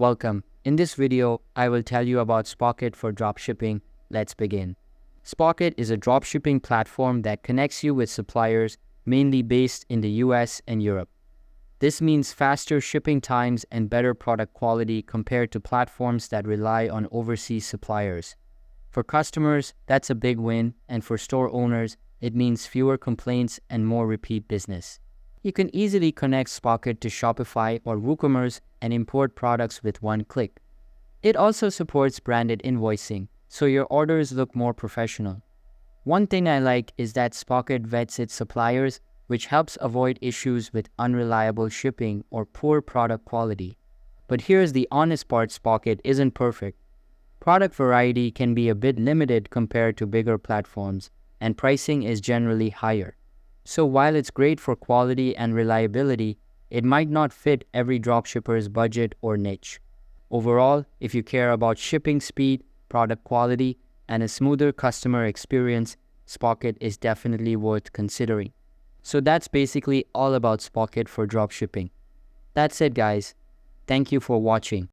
Welcome. In this video, I will tell you about Spocket for dropshipping. Let's begin. Spocket is a dropshipping platform that connects you with suppliers mainly based in the US and Europe. This means faster shipping times and better product quality compared to platforms that rely on overseas suppliers. For customers, that's a big win, and for store owners, it means fewer complaints and more repeat business. You can easily connect Spocket to Shopify or WooCommerce and import products with one click. It also supports branded invoicing, so your orders look more professional. One thing I like is that Spocket vets its suppliers, which helps avoid issues with unreliable shipping or poor product quality. But here's the honest part: Spocket isn't perfect. Product variety can be a bit limited compared to bigger platforms, and pricing is generally higher. So while it's great for quality and reliability, it might not fit every dropshipper's budget or niche. Overall, if you care about shipping speed, product quality, and a smoother customer experience, Spocket is definitely worth considering. So that's basically all about Spocket for dropshipping. That's it, guys. Thank you for watching.